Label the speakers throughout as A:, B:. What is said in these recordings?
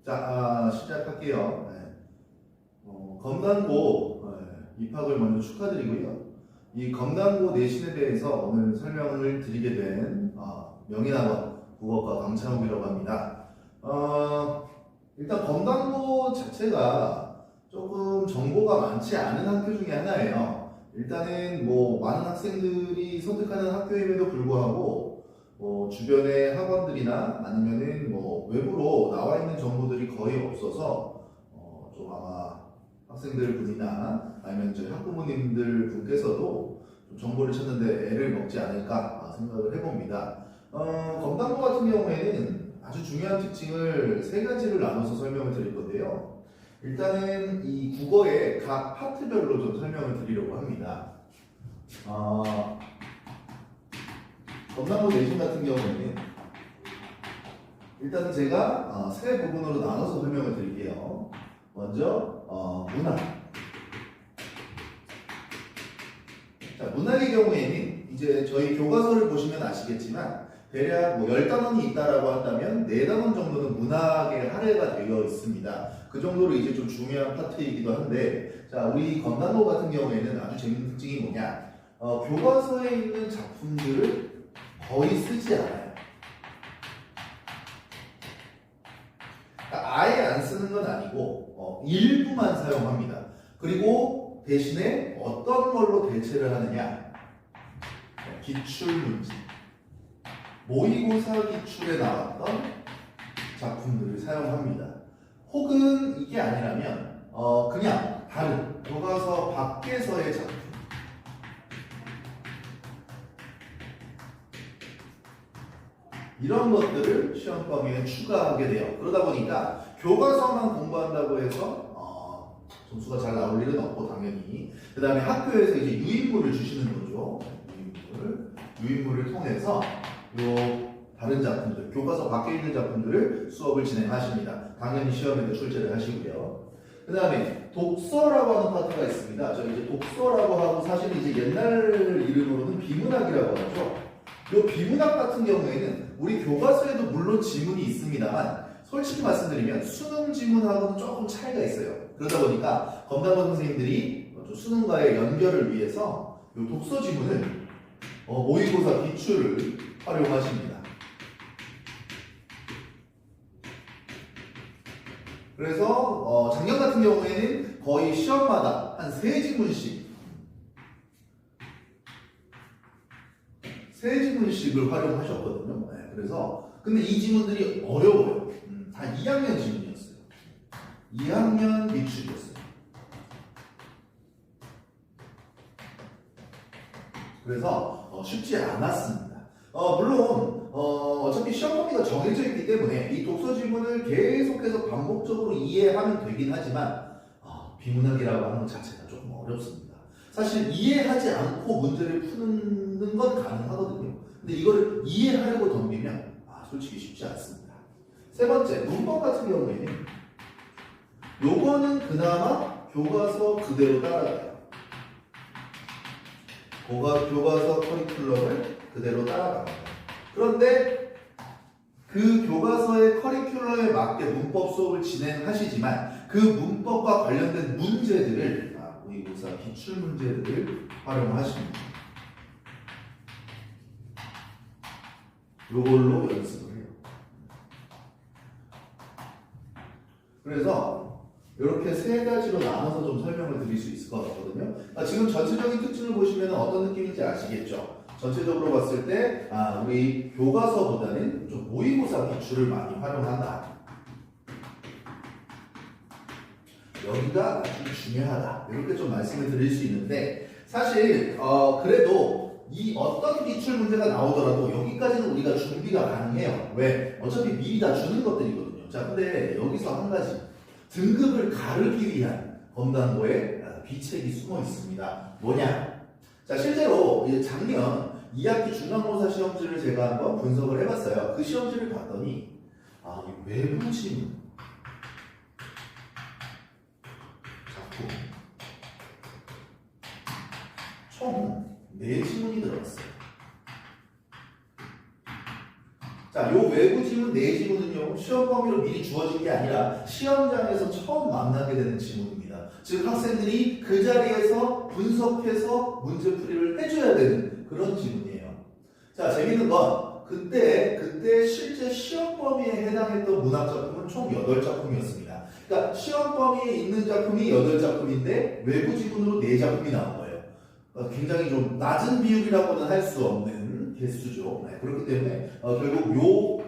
A: 자, 시작할게요. 검단고 입학을 먼저 축하드리고요. 이 검단고 내신에 대해서 오늘 설명을 드리게 된 명인학원 국어과 강창욱이라고 합니다. 일단 검단고 자체가 조금 정보가 많지 않은 학교 중에 하나예요. 일단은 많은 학생들이 선택하는 학교임에도 불구하고 주변의 학원들이나 아니면은 외부로 나와 있는 정보들이 거의 없어서 좀 아마 학생들 분이나 아니면 저희 학부모님들 분께서도 좀 정보를 찾는데 애를 먹지 않을까 생각을 해봅니다. 검단고 같은 경우에는 아주 중요한 특징을 세 가지를 나눠서 설명을 드릴 건데요. 일단은 이 국어의 각 파트별로 좀 설명을 드리려고 합니다. 검단고 내신 같은 경우에는 일단 제가 세 부분으로 나눠서 설명을 드릴게요. 먼저 문학. 자, 문학의 경우에는 이제 저희 교과서를 보시면 아시겠지만 대략 10단원이 있다라고 한다면 4단원 정도는 문학에 할애가 되어 있습니다. 그 정도로 이제 좀 중요한 파트이기도 한데, 자, 우리 검단고 같은 경우에는 아주 재밌는 특징이 뭐냐? 교과서에 있는 작품들을 거의 쓰지 않아요. 그러니까 아예 안 쓰는 건 아니고 일부만 사용합니다. 그리고 대신에 어떤 걸로 대체를 하느냐? 기출문제, 모의고사 기출에 나왔던 작품들을 사용합니다. 혹은 이게 아니라면 그냥 다른 교과서 밖에서의 작품, 이런 것들을 시험 범위에 추가하게 돼요. 그러다 보니까 교과서만 공부한다고 해서 점수가 잘 나올 일은 없고, 당연히 그 다음에 학교에서 이제 유인물을 주시는 거죠. 유인물을 통해서 요 다른 작품들, 교과서 밖에 있는 작품들을 수업을 진행하십니다. 당연히 시험에도 출제를 하시고요. 그 다음에 독서라고 하는 파트가 있습니다. 저 이제 독서라고 하고 사실 이제 옛날 이름으로는 비문학이라고 하죠. 이 비문학 같은 경우에는 우리 교과서에도 물론 지문이 있습니다만, 솔직히 말씀드리면 수능 지문하고는 조금 차이가 있어요. 그러다 보니까 검단고 선생님들이 수능과의 연결을 위해서 이 독서 지문을 모의고사 기출을 활용하십니다. 그래서 작년 같은 경우에는 거의 시험마다 한 3지문씩을 활용하셨거든요. 그래서 근데 이 지문들이 어려워요. 다 2학년 지문이었어요. 2학년 기출이었어요. 그래서 쉽지 않았습니다. 물론 어차피 시험 범위가 정해져 있기 때문에 이 독서 지문을 계속해서 반복적으로 이해하면 되긴 하지만 비문학이라고 하는 것 자체가 조금 어렵습니다. 사실 이해하지 않고 문제를 푸는 건 가능하거든요. 근데 이거를 이해하려고 덤비면 솔직히 쉽지 않습니다. 세 번째, 문법 같은 경우에는 요거는 그나마 교과서 그대로 따라가요. 교과서 커리큘럼을 그대로 따라갑니다. 그런데 그 교과서의 커리큘럼에 맞게 문법 수업을 진행하시지만 그 문법과 관련된 문제들을 모의고사 기출 문제들을 활용하십니다. 요걸로 연습을 해요. 그래서 이렇게 세 가지로 나눠서 좀 설명을 드릴 수 있을 것 같거든요. 지금 전체적인 특징을 보시면 어떤 느낌인지 아시겠죠? 전체적으로 봤을 때 우리 교과서보다는 좀 모의고사 기출을 많이 활용한다. 여기가 아주 중요하다. 이렇게 좀 말씀을 드릴 수 있는데, 사실 그래도 이 어떤 기출 문제가 나오더라도 여기까지는 우리가 준비가 가능해요. 왜? 어차피 미리 다 주는 것들이거든요. 자, 근데 여기서 한 가지, 등급을 가르기 위한 검단고의 비책이 숨어 있습니다. 뭐냐? 자, 실제로 작년 2학기 중간고사 시험지를 제가 한번 분석을 해봤어요. 그 시험지를 봤더니 이 외부 지문 작품 총 4지문이 들어갔어요. 자, 요 외부 지문, 내 지문은요, 시험 범위로 미리 주어진 게 아니라 시험장에서 처음 만나게 되는 지문입니다. 즉, 학생들이 그 자리에서 분석해서 문제풀이를 해줘야 되는 그런 지문이에요. 자, 재밌는 건 그때 실제 시험 범위에 해당했던 문학 작품은 총 8작품이었습니다. 그러니까 시험 범위에 있는 작품이 8작품인데 외부 지문으로 4작품이 나온 거예요. 굉장히 좀 낮은 비율이라고는 할 수 없는 개수죠. 네, 그렇기 때문에 결국 요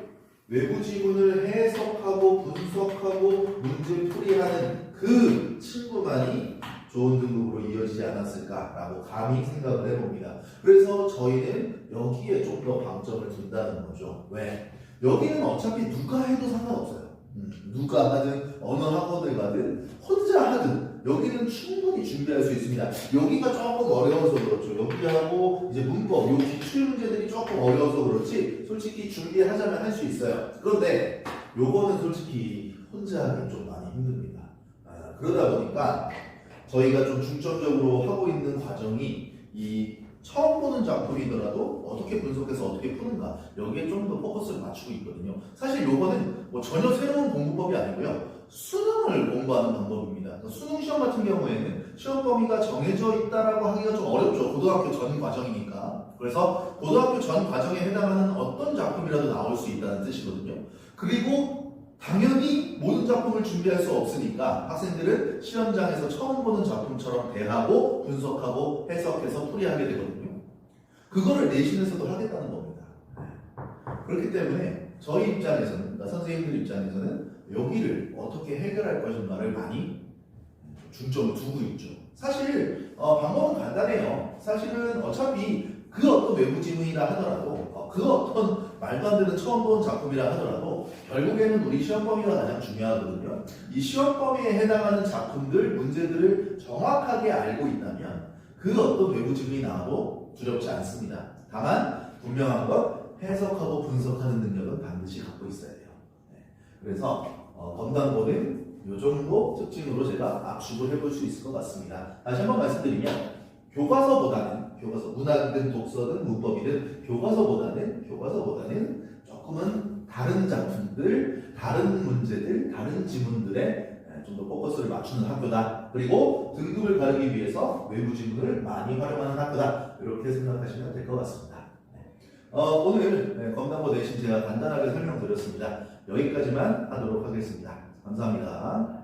A: 외부 지문을 해석하고 분석하고 문제풀이하는 그 친구만이 좋은 등급으로 이어지지 않았을까라고 감히 생각을 해봅니다. 그래서 저희는 여기에 좀 더 방점을 둔다는 거죠. 왜? 여기는 어차피 누가 해도 상관없어요. 누가 하든 어느 학원을 가든 혼자 하든 여기는 충분히 준비할 수 있습니다. 여기가 조금 어려워서 그렇죠. 여기하고 이제 문법, 요 기출 문제들이 조금 어려워서 그렇지 솔직히 준비하자면 할 수 있어요. 그런데 요거는 솔직히 혼자 하기 좀 많이 힘듭니다. 그러다 보니까 저희가 좀 중점적으로 하고 있는 과정이 이 처음 보는 작품이더라도 어떻게 분석해서 어떻게 푸는가 여기에 좀 더 포커스를 맞추고 있거든요. 사실 요거는 뭐 전혀 새로운 공부법이 아니고요. 수능을 공부하는 방법입니다. 수능 시험 같은 경우에는 시험 범위가 정해져 있다라고 하기가 좀 어렵죠. 고등학교 전 과정이니까. 그래서 고등학교 전 과정에 해당하는 어떤 작품이라도 나올 수 있다는 뜻이거든요. 그리고 당연히 모든 작품을 준비할 수 없으니까 학생들은 시험장에서 처음 보는 작품처럼 대하고 분석하고 해석해서 풀이하게 되거든요. 그거를 내신에서도 하겠다는 겁니다. 그렇기 때문에 저희 입장에서는, 그러니까 선생님들 입장에서는 여기를 어떻게 해결할 것인가를 많이 중점을 두고 있죠. 사실 방법은 간단해요. 사실은 어차피 그 어떤 외부 지문이라 하더라도 그 어떤 말도 안 되는 처음 본 작품이라 하더라도 결국에는 우리 시험 범위가 가장 중요하거든요. 이 시험 범위에 해당하는 작품들, 문제들을 정확하게 알고 있다면 그 어떤 외부 지문이 나와도 두렵지 않습니다. 다만 분명한 건 해석하고 분석하는 능력은 반드시 갖고 있어야 돼요. 그래서 검단고는 이 정도 특징으로 제가 압축을 해볼 수 있을 것 같습니다. 다시 한번 말씀드리면 교과서보다는 문학이든 독서든 문법이든 교과서보다는 조금은 다른 작품들, 다른 문제들, 다른 지문들에 좀 더 포커스를 맞추는 학교다. 그리고 등급을 가르기 위해서 외부 지문을 많이 활용하는 학교다. 이렇게 생각하시면 될 것 같습니다. 오늘 검단고 내신 제가 간단하게 설명드렸습니다. 여기까지만 하도록 하겠습니다. 감사합니다.